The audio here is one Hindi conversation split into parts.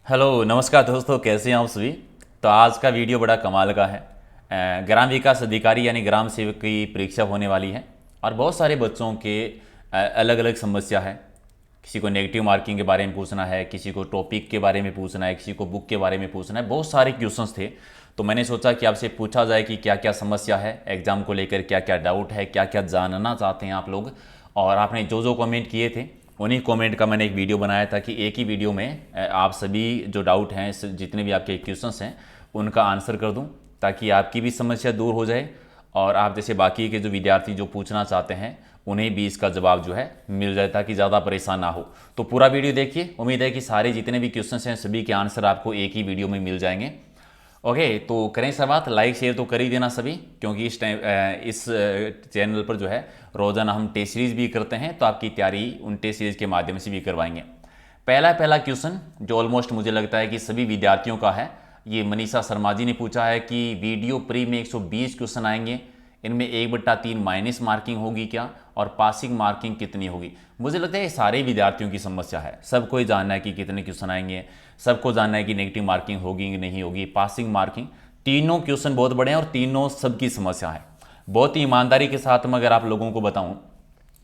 हेलो नमस्कार दोस्तों, कैसे हैं आप सभी। तो आज का वीडियो बड़ा कमाल का है। ग्राम विकास अधिकारी यानी ग्राम सेवक की परीक्षा होने वाली है और बहुत सारे बच्चों के अलग अलग समस्या है। किसी को नेगेटिव मार्किंग के बारे में पूछना है, किसी को टॉपिक के बारे में पूछना है, किसी को बुक के बारे में पूछना है। बहुत सारे क्वेश्चंस थे, तो मैंने सोचा कि आपसे पूछा जाए कि क्या क्या समस्या है एग्ज़ाम को लेकर, क्या क्या डाउट है, क्या क्या जानना चाहते हैं आप लोग। और आपने जो जो कमेंट किए थे उन्हीं कमेंट का मैंने एक वीडियो बनाया था कि एक ही वीडियो में आप सभी जो डाउट हैं, जितने भी आपके क्वेश्चंस हैं उनका आंसर कर दूं, ताकि आपकी भी समस्या दूर हो जाए और आप जैसे बाकी के जो विद्यार्थी जो पूछना चाहते हैं उन्हें भी इसका जवाब जो है मिल जाए, ताकि ज़्यादा परेशान ना हो। तो पूरा वीडियो देखिए, उम्मीद है कि सारे जितने भी क्वेश्चंस हैं सभी के आंसर आपको एक ही वीडियो में मिल जाएंगे। ओके, तो करें शुरुआत। लाइक शेयर तो कर ही देना सभी, क्योंकि इस टाइम इस चैनल पर जो है रोज़ाना हम टेस्ट सीरीज़ भी करते हैं, तो आपकी तैयारी उन टेस्ट सीरीज़ के माध्यम से भी करवाएंगे। पहला क्वेश्चन जो ऑलमोस्ट मुझे लगता है कि सभी विद्यार्थियों का है, ये मनीषा शर्मा जी ने पूछा है कि वीडियो प्री में 120 क्वेश्चन आएंगे, इनमें 1/3 माइनस मार्किंग होगी क्या, और पासिंग मार्किंग कितनी होगी। मुझे लगता है ये सारे विद्यार्थियों की समस्या है। सबको ही जानना है कि कितने क्वेश्चन आएंगे, सबको जानना है कि नेगेटिव मार्किंग होगी कि नहीं होगी, पासिंग मार्किंग। तीनों क्वेश्चन बहुत बड़े हैं और तीनों सबकी समस्या है। बहुत ही ईमानदारी के साथ मैं अगर आप लोगों को बताऊं,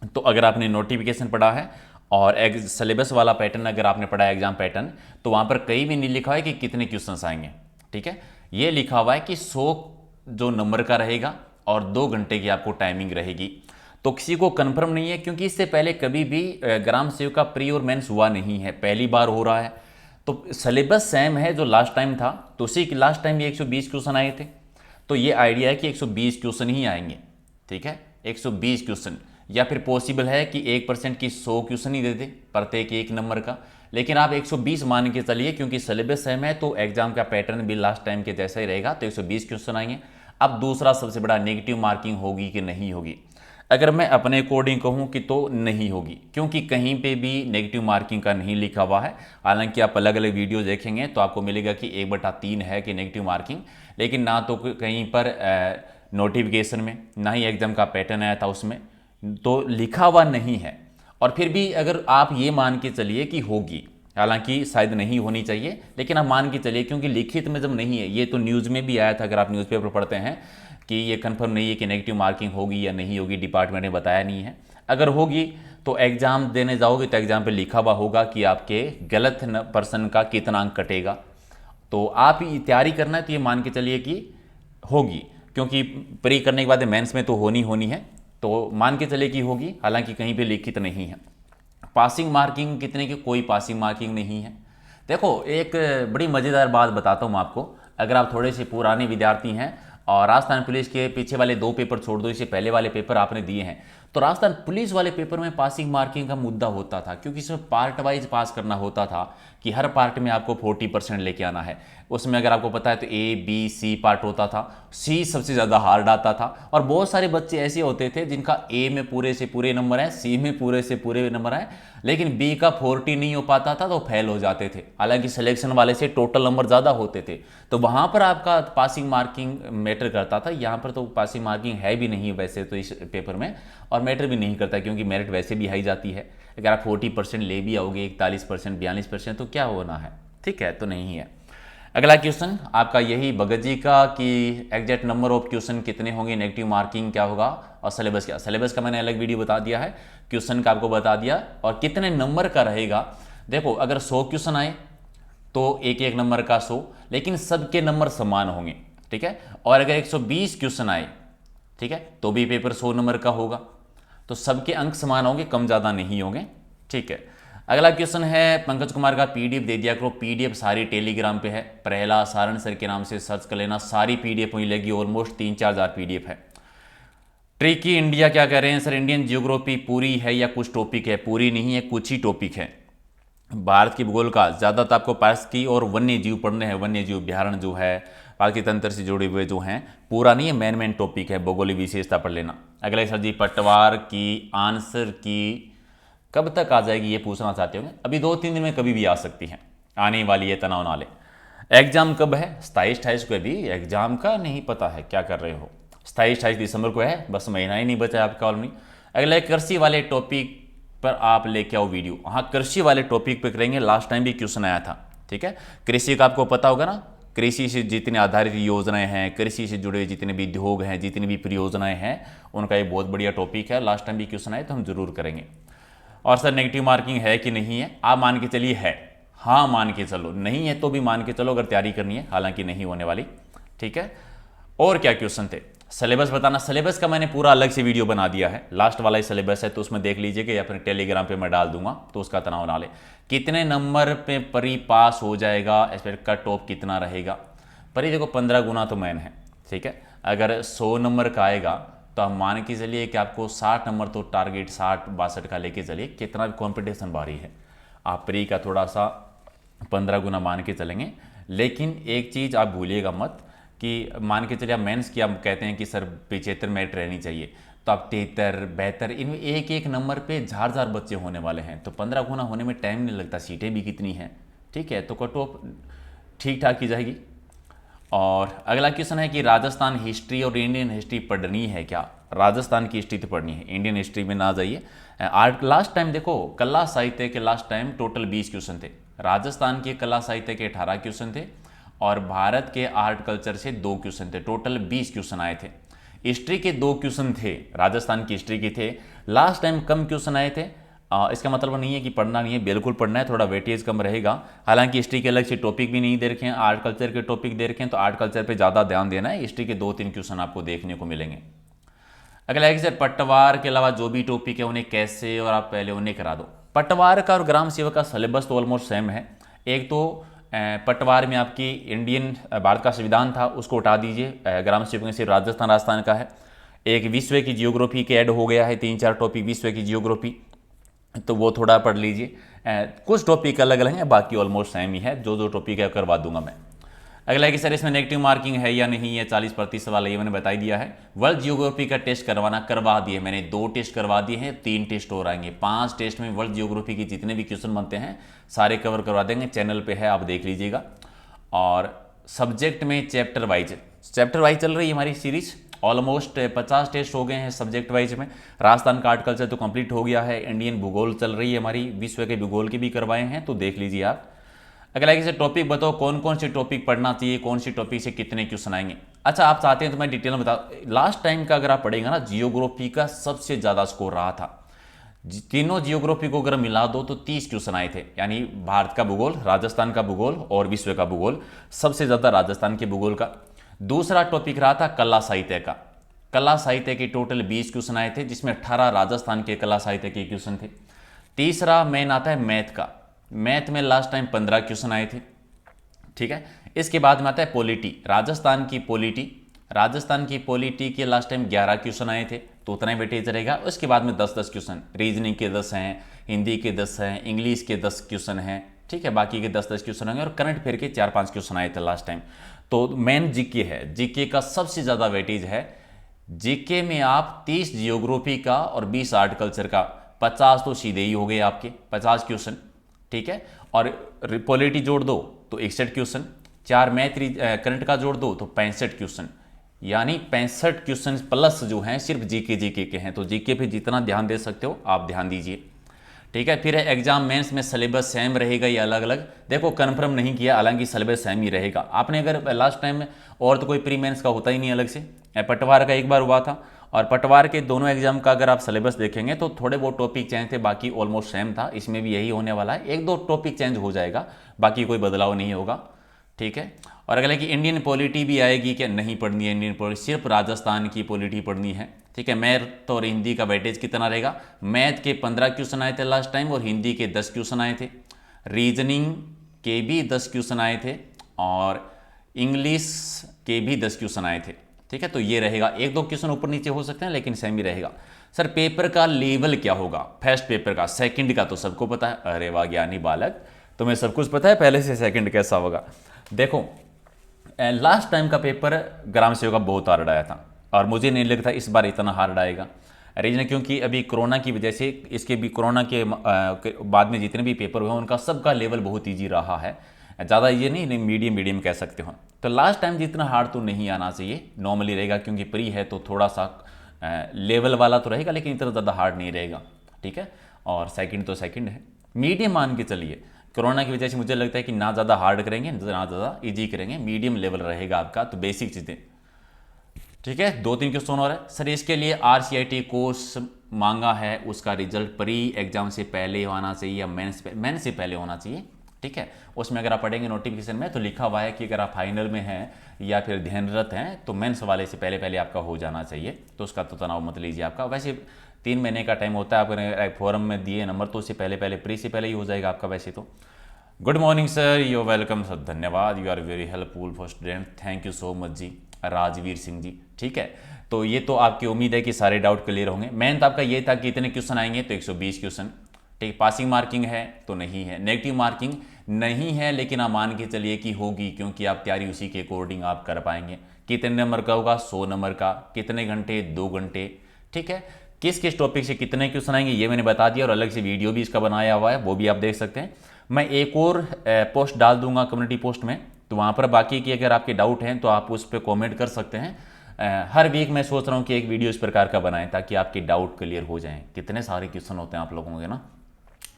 तो अगर आपने नोटिफिकेशन पढ़ा है और सिलेबस वाला पैटर्न अगर आपने पढ़ा है, एग्जाम पैटर्न, तो वहां पर कहीं भी नहीं लिखा है कि कितने क्वेश्चंस आएंगे। ठीक है, ये लिखा हुआ है कि 100 जो नंबर का रहेगा और 2 घंटे की आपको टाइमिंग रहेगी। तो किसी को कंफर्म नहीं है, क्योंकि इससे पहले कभी भी ग्राम सेवक का प्री और मेंस हुआ नहीं है, पहली बार हो रहा है। तो सिलेबस सेम है जो लास्ट टाइम था, तो उसी की लास्ट टाइम ये 120 क्वेश्चन आए थे। तो ये आइडिया है कि 120 क्वेश्चन ही आएंगे। ठीक है, 120 क्वेश्चन, या फिर पॉसिबल है कि 1% की 100 क्वेश्चन ही दे दे प्रत्येक एक नंबर का, लेकिन आप 120 मान के चलिए, क्योंकि सिलेबस सेम है तो एग्जाम का पैटर्न भी लास्ट टाइम के जैसा ही रहेगा, तो 120 क्वेश्चन आएंगे। अब दूसरा सबसे बड़ा, नेगेटिव मार्किंग होगी कि नहीं होगी। अगर मैं अपने अकॉर्डिंग कहूँ कि तो नहीं होगी, क्योंकि कहीं पे भी नेगेटिव मार्किंग का नहीं लिखा हुआ है। हालांकि आप अलग अलग वीडियो देखेंगे तो आपको मिलेगा कि 1/3 है कि नेगेटिव मार्किंग, लेकिन ना तो कहीं पर नोटिफिकेशन में, ना ही एग्जाम का पैटर्न आया था उसमें तो लिखा हुआ नहीं है। और फिर भी अगर आप ये मान के चलिए कि होगी, हालांकि शायद नहीं होनी चाहिए, लेकिन आप मान के चलिए, क्योंकि लिखित में जब नहीं है, ये तो न्यूज़ में भी आया था, अगर आप न्यूज़पेपर पढ़ते हैं, कि ये कंफर्म नहीं है कि नेगेटिव मार्किंग होगी या नहीं होगी, डिपार्टमेंट ने बताया नहीं है। अगर होगी तो एग्ज़ाम देने जाओगे तो एग्ज़ाम पे लिखा हुआ होगा कि आपके गलत पर्सन का कितना अंक कटेगा। तो आप ये तैयारी करना है तो ये मान के चलिए कि होगी, क्योंकि प्री करने के बाद मेंस में तो होनी होनी है, तो मान के चलिए कि होगी, हालांकि कहीं पे लिखित नहीं है। पासिंग मार्किंग कितने की, कोई पासिंग मार्किंग नहीं है। देखो, एक बड़ी मज़ेदार बात बताता हूँ आपको। अगर आप थोड़े से पुराने विद्यार्थी हैं और राजस्थान पुलिस के पीछे वाले 2 पेपर छोड़ दो, इससे पहले वाले पेपर आपने दिए हैं, तो राजस्थान पुलिस वाले पेपर में पासिंग मार्किंग का मुद्दा होता था, क्योंकि इसमें पार्ट वाइज पास करना होता था कि हर पार्ट में आपको 40% लेके आना है। उसमें अगर आपको पता है तो A B C पार्ट होता था, C सबसे ज़्यादा हार्ड आता था। और बहुत सारे बच्चे ऐसे होते थे जिनका A में पूरे से पूरे नंबर हैं, C में पूरे से पूरे नंबर हैं, लेकिन B का 40 नहीं हो पाता था तो फेल हो जाते थे। हालांकि सिलेक्शन वाले से टोटल नंबर ज़्यादा होते थे, तो वहाँ पर आपका पासिंग मार्किंग मैटर करता था। यहाँ पर तो पासिंग मार्किंग है भी नहीं वैसे तो इस पेपर में, और मैटर भी नहीं करता, क्योंकि मेरिट वैसे भी हाई जाती है। अगर आप 40% ले भी आओगे, 41% 42%, तो क्या होना है। ठीक है, तो नहीं है। अगला क्वेश्चन आपका यही भगत जी का कि एग्जैक्ट नंबर ऑफ क्वेश्चन कितने होंगे, नेगेटिव मार्किंग क्या होगा, और सिलेबस क्या। सिलेबस का मैंने अलग वीडियो बता दिया है, क्वेश्चन का आपको बता दिया, और कितने नंबर का रहेगा। देखो, अगर 100 क्वेश्चन आए तो एक एक नंबर का 100, लेकिन सबके नंबर समान होंगे। ठीक है, और अगर 120 क्वेश्चन आए, ठीक है, तो भी पेपर 100 नंबर का होगा, तो सबके अंक समान होंगे, कम ज़्यादा नहीं होंगे। ठीक है, अगला क्वेश्चन है पंकज कुमार का, पीडीएफ दे दिया करो। पीडीएफ सारी टेलीग्राम पे है, प्रहलाद सारण सर के नाम से सर्च कर लेना, सारी पीडीएफ मिलेगी। ऑलमोस्ट 3-4 हज़ार पीडीएफ है। ट्रिकी इंडिया क्या कह रहे हैं सर, इंडियन जियोग्राफी पूरी है या कुछ टॉपिक है। पूरी नहीं है, कुछ ही टॉपिक है। भारत की भूगोल का ज़्यादातर आपको पास की और वन्य जीव पढ़ने हैं। वन्य जीव अभ्यारण्य जो है भारत के तंत्र से जुड़े हुए जो हैं, पूरा नहीं है, मेन टॉपिक है, भौगोलिक विशेषता पढ़ लेना। अगले सर जी, पटवार की आंसर की कब तक आ जाएगी ये पूछना चाहते होंगे। अभी 2-3 दिन में कभी भी आ सकती है, आने वाली है, तनाव ना ले। एग्जाम कब है, 27-28 को। अभी एग्जाम का नहीं पता है, क्या कर रहे हो। 27-28 दिसंबर को है, बस महीना ही नहीं बचा आपका ऑलरेडी। अगले कृषि वाले टॉपिक पर आप लेके आओ वीडियो। हाँ, कृषि वाले टॉपिक पे करेंगे, लास्ट टाइम भी क्वेश्चन आया था। ठीक है। कृषि का आपको पता होगा ना, कृषि से जितने आधारित योजनाएं हैं, कृषि से जुड़े जितने भी उद्योग हैं, जितनी भी परियोजनाएं हैं, उनका एक बहुत बढ़िया टॉपिक है। लास्ट टाइम भी क्वेश्चन आए तो हम जरूर करेंगे। और सर नेगेटिव मार्किंग है कि नहीं है, आप मान के चलिए है, हाँ मान के चलो, नहीं है तो भी मान के चलो अगर तैयारी करनी है, हालांकि नहीं होने वाली, ठीक है। और क्या क्वेश्चन थे, सिलेबस बताना। सिलेबस का मैंने पूरा अलग से वीडियो बना दिया है, लास्ट वाला ही सिलेबस है, तो उसमें देख लीजिएगा या फिर टेलीग्राम पे मैं डाल दूंगा, तो उसका तनाव ना ले। कितने नंबर पे परी पास हो जाएगा, इस पर कट ऑफ कितना रहेगा। परी देखो 15 गुना तो मैन है, ठीक है। अगर 100 नंबर का आएगा तो हम मान के चलिए कि आपको 60 नंबर तो टारगेट 60-62 का लेके चलिए, कितना भी कॉम्पिटिशन भारी है। आप प्री का थोड़ा सा 15 गुना मान के चलेंगे। लेकिन एक चीज़ आप भूलिएगा मत कि मान के चलिए आप मेंस की आप कहते हैं कि सर 75 मेरिट रहनी चाहिए, तो आप 73-72 इनमें एक एक नंबर पे झार बच्चे होने वाले हैं, तो 15 गुना होने में टाइम नहीं लगता, सीटें भी कितनी हैं, ठीक है। तो कट ऑफ ठीक ठाक की जाएगी। और अगला क्वेश्चन है कि राजस्थान हिस्ट्री और इंडियन हिस्ट्री पढ़नी है क्या। राजस्थान की हिस्ट्री तो पढ़नी है, इंडियन हिस्ट्री में ना जाइए। आर्ट लास्ट टाइम देखो कला साहित्य के लास्ट टाइम टोटल 20 क्वेश्चन थे, राजस्थान के कला साहित्य के 18 क्वेश्चन थे, और भारत के आर्ट कल्चर से 2 क्वेश्चन थे, टोटल 20 क्वेश्चन आए थे। हिस्ट्री के 2 क्वेश्चन थे, राजस्थान की हिस्ट्री के थे। लास्ट टाइम कम क्वेश्चन आए थे। इसका मतलब नहीं है कि पढ़ना नहीं है, बिल्कुल पढ़ना है, थोड़ा वेटेज कम रहेगा। हालांकि हिस्ट्री के अलग से टॉपिक भी नहीं दे रखे हैं, आर्ट कल्चर के टॉपिक दे रखे हैं, तो आर्ट कल्चर पे ज़्यादा ध्यान देना है। हिस्ट्री के 2-3 क्वेश्चन आपको देखने को मिलेंगे। अगला है कि सर पटवार के अलावा जो भी टॉपिक है उन्हें कैसे, और आप पहले उन्हें करा दो। पटवार का और ग्राम सेवक का सिलेबस तो ऑलमोस्ट सेम है। एक तो पटवार में आपकी इंडियन भारत का संविधान था, उसको उठा दीजिए। ग्राम सेवक में सिर्फ राजस्थान का है। एक विश्व की जियोग्राफी के ऐड हो गया है, 3-4 टॉपिक विश्व की जियोग्राफी, तो वो थोड़ा पढ़ लीजिए। कुछ टॉपिक अलग अलग हैं, बाकी ऑलमोस्ट सेम ही है। जो टॉपिक है करवा दूंगा मैं। अगला है कि सर इसमें नेगेटिव मार्किंग है या नहीं है, 40% वाला ये मैंने बता ही दिया है। वर्ल्ड जियोग्राफी का टेस्ट करवा दिए मैंने, 2 टेस्ट करवा दिए हैं, 3 टेस्ट और आएंगे। 5 टेस्ट में वर्ल्ड जियोग्राफी के जितने भी क्वेश्चन बनते हैं सारे कवर करवा देंगे, चैनल पे है, आप देख लीजिएगा। और सब्जेक्ट में चैप्टर वाइज चल रही है हमारी सीरीज, ऑलमोस्ट 50 टेस्ट हो गए हैं सब्जेक्ट वाइज में। राजस्थान का आर्ट कल्चर तो कंप्लीट हो गया है, इंडियन भूगोल चल रही है हमारी, विश्व के भूगोल के भी करवाए हैं, तो देख लीजिए आप। अगला है कि टॉपिक बताओ कौन कौन से टॉपिक पढ़ना चाहिए, कौन सी टॉपिक से कितने क्वेश्चन आएंगे। अच्छा आप चाहते हैं तो मैं डिटेल में बता, लास्ट टाइम का अगर आप पढ़ेगा ना, जियोग्राफी का सबसे ज़्यादा स्कोर रहा था। तीनों जियोग्राफी को अगर मिला दो तो 30 क्वेश्चन आए थे, यानी भारत का भूगोल, राजस्थान का भूगोल और विश्व का भूगोल, सबसे ज़्यादा राजस्थान के भूगोल का। दूसरा टॉपिक रहा था कला साहित्य का। कला साहित्य के टोटल 20 क्वेश्चन आए थे, जिसमें 18 राजस्थान के कला साहित्य के क्वेश्चन थे। तीसरा मेन आता है मैथ का। मैथ में लास्ट टाइम 15 क्वेश्चन आए थे, ठीक है। इसके बाद में आता है पॉलिटी, राजस्थान की पॉलिटी के लास्ट टाइम 11 क्वेश्चन आए थे, तो उतना ही वेटेज रहेगा। उसके बाद में 10-10 क्वेश्चन, रीजनिंग के 10 हैं, हिंदी के 10 हैं, इंग्लिश के 10 क्वेश्चन हैं, ठीक है। बाकी के 10-10 क्वेश्चन होंगे, और करंट अफेयर के 4-5 क्वेश्चन आए थे लास्ट टाइम। तो मेन जीके है, जीके का सबसे ज़्यादा वेटेज है। जीके में आप 30 जियोग्राफी का और 20 आर्ट कल्चर का, 50 तो सीधे ही हो गए आपके 50 क्वेश्चन, ठीक है। और पॉलिटी जोड़ दो तो 61 क्वेश्चन, 4 मैथ करंट का जोड़ दो तो 65 क्वेश्चन, यानी 65 क्वेश्चन प्लस जो हैं सिर्फ जीके के हैं। तो जीके पे जितना ध्यान दे सकते हो आप ध्यान दीजिए, ठीक है। फिर एग्जाम मेंस में सिलेबस सेम रहेगा या अलग अलग, देखो कंफर्म नहीं किया, हालांकि सिलेबस सेम ही रहेगा। आपने अगर लास्ट टाइम में, और तो कोई प्री मेंस का होता ही नहीं अलग से, पटवार का एक बार हुआ था, और पटवार के दोनों एग्जाम का अगर आप सिलेबस देखेंगे तो थोड़े बहुत टॉपिक चेंज थे, बाकी ऑलमोस्ट सेम था। इसमें भी यही होने वाला है, 1-2 टॉपिक चेंज हो जाएगा, बाकी कोई बदलाव नहीं होगा, ठीक है। और अगला कि इंडियन पॉलिटी भी आएगी क्या, नहीं पढ़नी है इंडियन पॉलिटी, सिर्फ राजस्थान की पॉलिटी पढ़नी है, ठीक है। मैथ और हिंदी का वेटेज कितना रहेगा, मैथ के 15 क्वेश्चन आए थे लास्ट टाइम, और हिंदी के 10 क्वेश्चन आए थे, रीजनिंग के भी 10 क्वेश्चन आए थे, और इंग्लिश के भी 10 क्वेश्चन आए थे, ठीक है। तो ये रहेगा, 1-2 क्वेश्चन ऊपर नीचे हो सकते हैं, लेकिन सेम ही रहेगा। सर पेपर का लेवल क्या होगा, फर्स्ट पेपर का, सेकंड का तो सबको पता है। अरे वाह ज्ञानी बालक, तुम्हें सब कुछ पता है पहले से, सेकंड कैसा होगा। देखो लास्ट टाइम का पेपर ग्राम सेवक का बहुत हार्ड आया था, और मुझे नहीं लगता इस बार इतना हार्ड आएगा। रीजन क्योंकि अभी कोरोना की वजह से, इसके भी कोरोना के बाद में जितने भी पेपर हुए उनका सबका लेवल बहुत ईजी रहा है, ज़्यादा ये नहीं मीडियम कह सकते हो। तो लास्ट टाइम जितना हार्ड तो नहीं आना चाहिए, नॉर्मली रहेगा, क्योंकि प्री है तो थोड़ा सा लेवल वाला तो रहेगा, लेकिन इतना ज़्यादा हार्ड नहीं रहेगा, ठीक है। और सेकंड तो सेकंड है, मीडियम मान के चलिए। कोरोना की वजह से मुझे लगता है कि ना ज़्यादा हार्ड करेंगे ना ज़्यादा इजी करेंगे, मीडियम लेवल रहेगा आपका। तो बेसिक चीज़ें, ठीक है। 2-3 क्वेश्चन और है सर। इसके लिए RCIT कोर्स मांगा है, उसका रिजल्ट प्री एग्जाम से पहले होना चाहिए या मेंस से पहले होना चाहिए, ठीक है। उसमें अगर आप पढ़ेंगे नोटिफिकेशन में तो लिखा हुआ है कि अगर आप फाइनल में हैं या फिर अध्ययनरत हैं तो मेंस वाले से पहले पहले आपका हो जाना चाहिए। तो उसका तो तनाव मत लीजिए आपका। वैसे 3 महीने का टाइम होता है, आपने फॉरम में दिए नंबर तो उससे पहले पहले प्री से पहले ही हो जाएगा आपका वैसे तो। Good morning sir, you welcome sir, धन्यवाद, you are very helpful for student, thank you so much जी, राजवीर सिंह जी, ठीक है। तो ये तो आपकी उम्मीद है कि सारे डाउट क्लियर होंगे। मेन तो आपका ये था कि इतने क्वेश्चन आएंगे तो 120 क्वेश्चन, ठीक। पासिंग मार्किंग है तो नहीं है, नेगेटिव मार्किंग नहीं है, लेकिन आप मान के चलिए कि होगी, क्योंकि आप तैयारी उसी के अकॉर्डिंग आप कर पाएंगे। कितने नंबर का होगा? 100 नंबर का। कितने घंटे? 2 घंटे, ठीक है। किस किस टॉपिक से कितने क्वेश्चन आएंगे ये मैंने बता दिया, और अलग से वीडियो भी इसका बनाया हुआ है, वो भी आप देख सकते हैं। मैं एक और पोस्ट डाल दूंगा कम्युनिटी पोस्ट में, तो वहाँ पर बाकी की अगर आपके डाउट हैं तो आप उस पर कॉमेंट कर सकते हैं। हर वीक मैं सोच रहा हूँ कि एक वीडियो इस प्रकार का बनाएं ताकि आपके डाउट क्लियर हो जाएं। कितने सारे क्वेश्चन होते हैं आप लोगों के ना,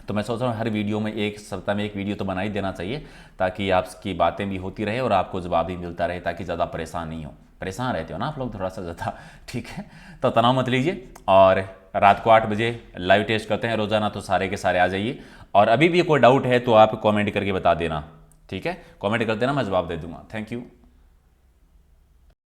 तो मैं सोच रहा हूँ हर वीडियो में, एक सप्ताह में एक वीडियो तो बना ही देना चाहिए, ताकि आपकी बातें भी होती रहे और आपको जवाब भी मिलता रहे, ताकि ज़्यादा परेशान नहीं हो। परेशान रहते हो ना आप लोग थोड़ा सा ज़्यादा, ठीक है। तो तनाव मत लीजिए, और रात को 8 बजे लाइव टेस्ट करते हैं रोज़ाना, तो सारे के सारे आ जाइए। और अभी भी कोई डाउट है तो आप कमेंट करके बता देना, ठीक है। कमेंट कर देना, मैं जवाब दे दूंगा। Thank you.